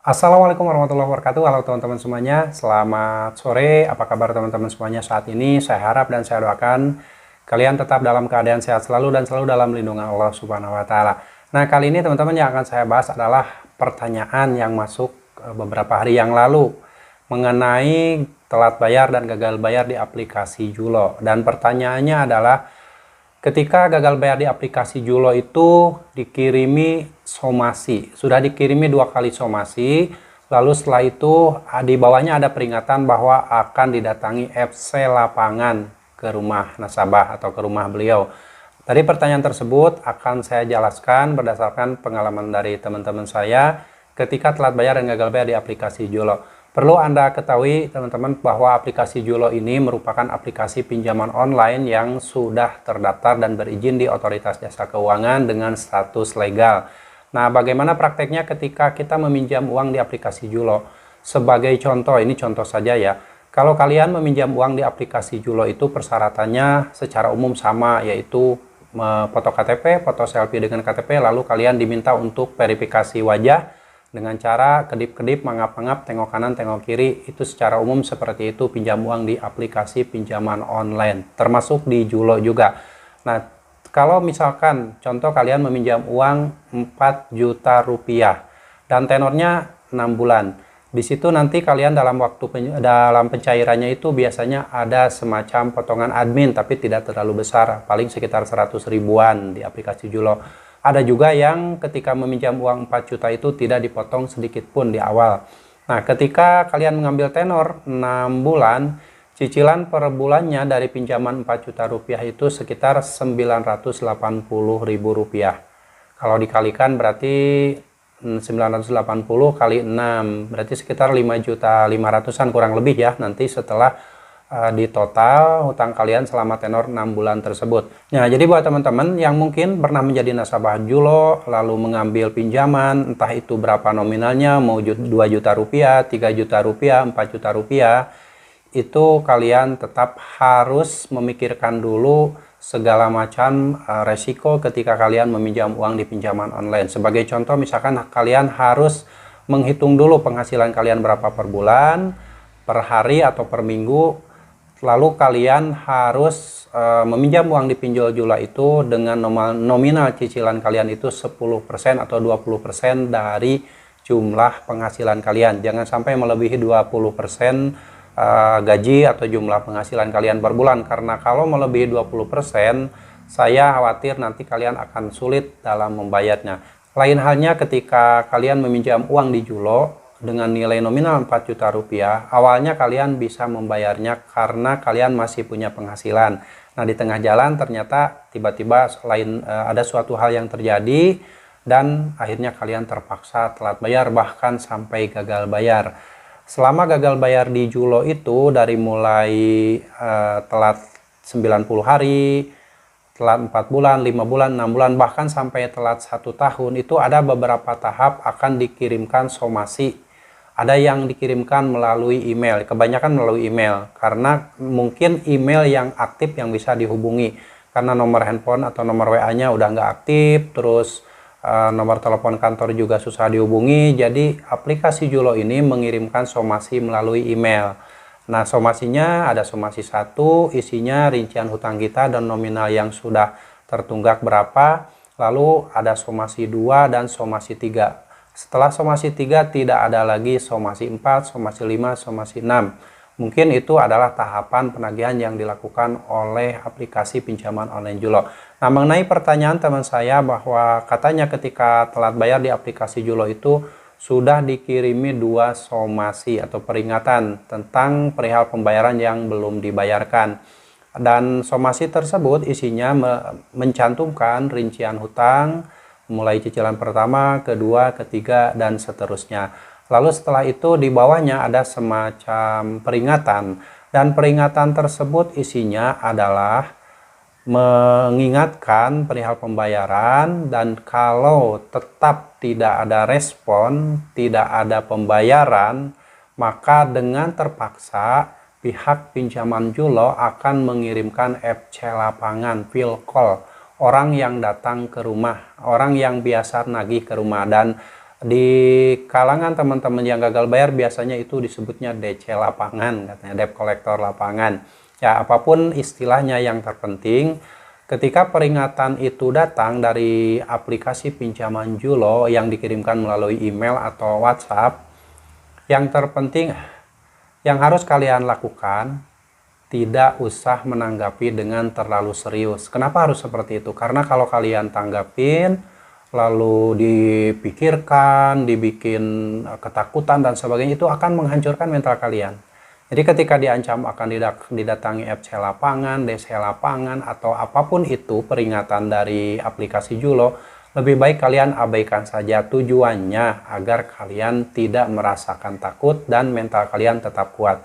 Assalamualaikum warahmatullahi wabarakatuh. Halo teman-teman semuanya, selamat sore. Apa kabar teman-teman semuanya saat ini? Saya harap dan saya doakan kalian tetap dalam keadaan sehat selalu dan selalu dalam lindungan Allah Subhanahu wa Ta'ala. Nah, kali ini teman-teman yang akan saya bahas adalah pertanyaan yang masuk beberapa hari yang lalu mengenai telat bayar dan gagal bayar di aplikasi Julo. Dan pertanyaannya adalah, ketika gagal bayar di aplikasi Julo itu dikirimi somasi, sudah dikirimi 2 kali somasi, lalu setelah itu di bawahnya ada peringatan bahwa akan didatangi FC lapangan ke rumah nasabah atau ke rumah beliau. Tadi pertanyaan tersebut akan saya jelaskan berdasarkan pengalaman dari teman-teman saya ketika telat bayar dan gagal bayar di aplikasi Julo. Perlu Anda ketahui teman-teman bahwa aplikasi Julo ini merupakan aplikasi pinjaman online yang sudah terdaftar dan berizin di Otoritas Jasa Keuangan dengan status legal. Nah, bagaimana prakteknya ketika kita meminjam uang di aplikasi Julo? Sebagai contoh, ini contoh saja ya. Kalau kalian meminjam uang di aplikasi Julo itu persyaratannya secara umum sama, yaitu foto KTP, foto selfie dengan KTP, lalu kalian diminta untuk verifikasi wajah dengan cara kedip-kedip, mangap-mangap, tengok kanan, tengok kiri. Itu secara umum seperti itu pinjam uang di aplikasi pinjaman online, termasuk di Julo juga. Nah, kalau misalkan contoh kalian meminjam uang 4 juta rupiah dan tenornya 6 bulan. Di situ nanti kalian dalam pencairannya itu biasanya ada semacam potongan admin, tapi tidak terlalu besar, paling sekitar 100 ribuan di aplikasi Julo. Ada juga yang ketika meminjam uang 4 juta itu tidak dipotong sedikit pun di awal. Nah, ketika kalian mengambil tenor 6 bulan, cicilan per bulannya dari pinjaman 4 juta rupiah itu sekitar 980 ribu rupiah. Kalau dikalikan berarti 980 kali 6, berarti sekitar 5 juta 500-an kurang lebih ya, nanti setelah di total hutang kalian selama tenor 6 bulan tersebut. Nah, jadi buat teman-teman yang mungkin pernah menjadi nasabah Julo lalu mengambil pinjaman, entah itu berapa nominalnya, mau 2 juta rupiah, 3 juta rupiah, 4 juta rupiah, itu kalian tetap harus memikirkan dulu segala macam resiko ketika kalian meminjam uang di pinjaman online. Sebagai contoh, misalkan kalian harus menghitung dulu penghasilan kalian berapa per bulan, per hari atau per minggu. Lalu kalian harus meminjam uang di pinjol Julo itu dengan nominal cicilan kalian itu 10% atau 20% dari jumlah penghasilan kalian. Jangan sampai melebihi 20% gaji atau jumlah penghasilan kalian per bulan. Karena kalau melebihi 20%, saya khawatir nanti kalian akan sulit dalam membayarnya. Lain halnya ketika kalian meminjam uang di Julo dengan nilai nominal 4 juta rupiah, awalnya kalian bisa membayarnya karena kalian masih punya penghasilan. Nah, di tengah jalan ternyata tiba-tiba ada suatu hal yang terjadi dan akhirnya kalian terpaksa telat bayar, bahkan sampai gagal bayar. Selama gagal bayar di Julo itu dari mulai telat 90 hari, telat 4 bulan, 5 bulan, 6 bulan, bahkan sampai telat 1 tahun, itu ada beberapa tahap akan dikirimkan somasi. Ada yang dikirimkan melalui email, kebanyakan melalui email, karena mungkin email yang aktif yang bisa dihubungi, karena nomor handphone atau nomor WA-nya udah nggak aktif, terus nomor telepon kantor juga susah dihubungi, jadi aplikasi Julo ini mengirimkan somasi melalui email. Nah, somasinya ada somasi 1, isinya rincian hutang kita dan nominal yang sudah tertunggak berapa, lalu ada somasi 2 dan somasi 3. Setelah somasi 3 tidak ada lagi somasi 4, somasi 5, somasi 6. Mungkin itu adalah tahapan penagihan yang dilakukan oleh aplikasi pinjaman online Julo. Nah, mengenai pertanyaan teman saya bahwa katanya ketika telat bayar di aplikasi Julo itu sudah dikirimi 2 somasi atau peringatan tentang perihal pembayaran yang belum dibayarkan. Dan somasi tersebut isinya mencantumkan rincian hutang, mulai cicilan pertama, kedua, ketiga, dan seterusnya. Lalu setelah itu di bawahnya ada semacam peringatan, dan peringatan tersebut isinya adalah mengingatkan perihal pembayaran, dan kalau tetap tidak ada respon, tidak ada pembayaran, maka dengan terpaksa pihak pinjaman Julo akan mengirimkan FC lapangan, field call, orang yang datang ke rumah, orang yang biasa nagih ke rumah. Dan Di kalangan teman-teman yang gagal bayar biasanya itu disebutnya DC lapangan, katanya debt collector lapangan. Ya, apapun istilahnya, yang terpenting ketika peringatan itu datang dari aplikasi pinjaman Julo yang dikirimkan melalui email atau WhatsApp, yang terpenting yang harus kalian lakukan, tidak usah menanggapi dengan terlalu serius. Kenapa harus seperti itu? Karena kalau kalian tanggapin, lalu dipikirkan, dibikin ketakutan dan sebagainya, itu akan menghancurkan mental kalian. Jadi ketika diancam akan didatangi FC lapangan, DC lapangan, atau apapun itu peringatan dari aplikasi Julo, lebih baik kalian abaikan saja. Tujuannya agar kalian tidak merasakan takut dan mental kalian tetap kuat.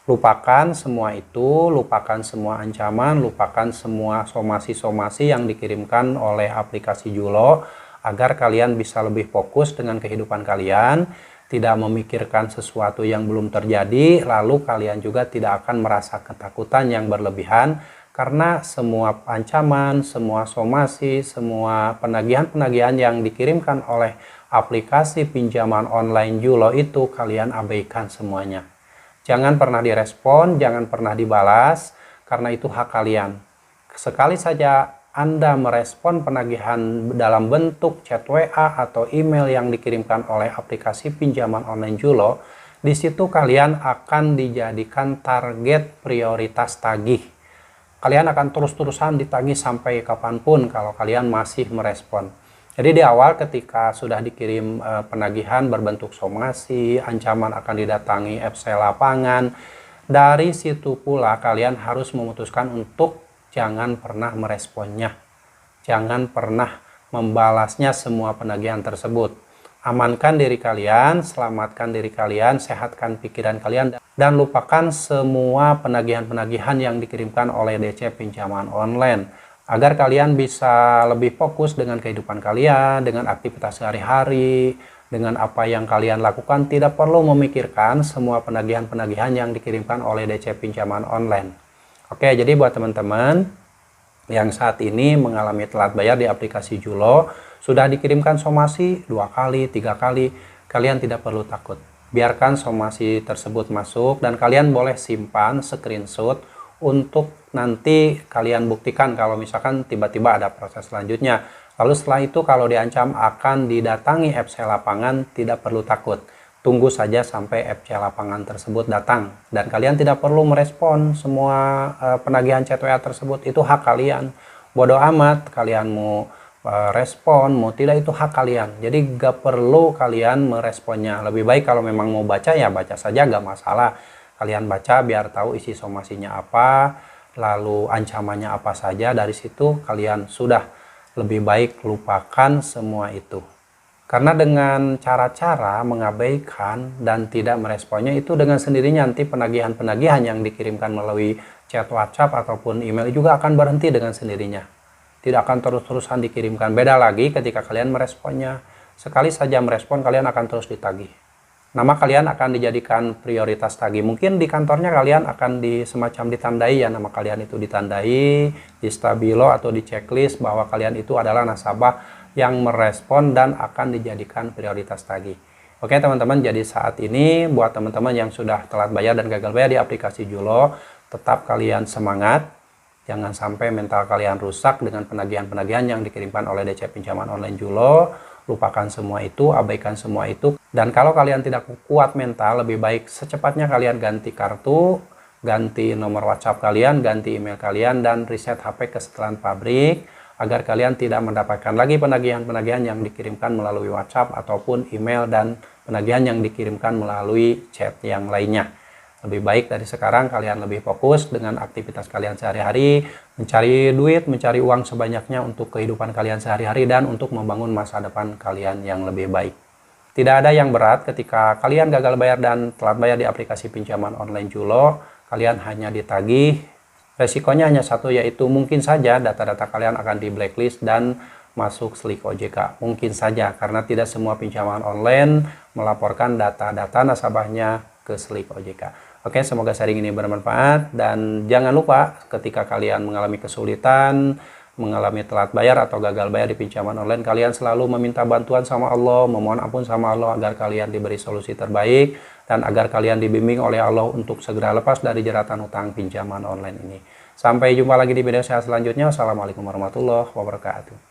Lupakan semua itu, lupakan semua ancaman, lupakan semua somasi-somasi yang dikirimkan oleh aplikasi Julo, agar kalian bisa lebih fokus dengan kehidupan kalian, tidak memikirkan sesuatu yang belum terjadi, lalu kalian juga tidak akan merasa ketakutan yang berlebihan, karena semua ancaman, semua somasi, semua penagihan-penagihan yang dikirimkan oleh aplikasi pinjaman online Julo itu kalian abaikan semuanya. Jangan pernah direspon, jangan pernah dibalas, karena itu hak kalian. Sekali saja Anda merespon penagihan dalam bentuk chat WA atau email yang dikirimkan oleh aplikasi pinjaman online Julo, di situ kalian akan dijadikan target prioritas tagih. Kalian akan terus-terusan ditagih sampai kapanpun kalau kalian masih merespon. Jadi di awal ketika sudah dikirim penagihan berbentuk somasi, ancaman akan didatangi FC lapangan, dari situ pula kalian harus memutuskan untuk jangan pernah meresponnya. Jangan pernah membalasnya semua penagihan tersebut. Amankan diri kalian, selamatkan diri kalian, sehatkan pikiran kalian, dan lupakan semua penagihan-penagihan yang dikirimkan oleh DC pinjaman online. Agar kalian bisa lebih fokus dengan kehidupan kalian, dengan aktivitas sehari-hari, dengan apa yang kalian lakukan, tidak perlu memikirkan semua penagihan-penagihan yang dikirimkan oleh DC pinjaman online. Oke, jadi buat teman-teman yang saat ini mengalami telat bayar di aplikasi Julo, sudah dikirimkan somasi 2 kali, 3 kali, kalian tidak perlu takut. Biarkan somasi tersebut masuk dan kalian boleh simpan screenshot untuk nanti kalian buktikan kalau misalkan tiba-tiba ada proses selanjutnya. Lalu setelah itu kalau diancam akan didatangi FC lapangan, tidak perlu takut. Tunggu saja sampai FC lapangan tersebut datang. Dan kalian tidak perlu merespon semua penagihan chat WA tersebut, itu hak kalian. Bodoh amat kalian mau respon, mau tidak, itu hak kalian. Jadi gak perlu kalian meresponnya. Lebih baik kalau memang mau baca ya baca saja, gak masalah. Kalian baca biar tahu isi somasinya apa, lalu ancamannya apa saja. Dari situ kalian sudah lebih baik lupakan semua itu. Karena dengan cara-cara mengabaikan dan tidak meresponnya itu dengan sendirinya nanti penagihan-penagihan yang dikirimkan melalui chat WhatsApp ataupun email juga akan berhenti dengan sendirinya. Tidak akan terus-terusan dikirimkan. Beda lagi ketika kalian meresponnya. Sekali saja merespon kalian akan terus ditagih. Nama kalian akan dijadikan prioritas tagih. Mungkin di kantornya kalian akan semacam ditandai ya, nama kalian itu ditandai di stabilo atau di checklist bahwa kalian itu adalah nasabah yang merespon dan akan dijadikan prioritas tagih. Oke teman-teman, jadi saat ini buat teman-teman yang sudah telat bayar dan gagal bayar di aplikasi Julo, tetap kalian semangat. Jangan sampai mental kalian rusak dengan penagihan-penagihan yang dikirimkan oleh DC pinjaman online Julo. Lupakan semua itu, abaikan semua itu. Dan kalau kalian tidak kuat mental, lebih baik secepatnya kalian ganti kartu, ganti nomor WhatsApp kalian, ganti email kalian, dan reset HP ke setelan pabrik, agar kalian tidak mendapatkan lagi penagihan-penagihan yang dikirimkan melalui WhatsApp ataupun email dan penagihan yang dikirimkan melalui chat yang lainnya. Lebih baik dari sekarang kalian lebih fokus dengan aktivitas kalian sehari-hari, mencari duit, mencari uang sebanyaknya untuk kehidupan kalian sehari-hari dan untuk membangun masa depan kalian yang lebih baik. Tidak ada yang berat ketika kalian gagal bayar dan telat bayar di aplikasi pinjaman online Julo, kalian hanya ditagih. Resikonya hanya satu, yaitu mungkin saja data-data kalian akan di blacklist dan masuk SLIK OJK. Mungkin saja, karena tidak semua pinjaman online melaporkan data-data nasabahnya ke SLIK OJK. Oke, semoga sharing ini bermanfaat dan jangan lupa ketika kalian mengalami kesulitan mengalami telat bayar atau gagal bayar di pinjaman online, kalian selalu meminta bantuan sama Allah, memohon ampun sama Allah agar kalian diberi solusi terbaik dan agar kalian dibimbing oleh Allah untuk segera lepas dari jeratan hutang pinjaman online ini. Sampai jumpa lagi di video saya selanjutnya. Assalamualaikum warahmatullahi wabarakatuh.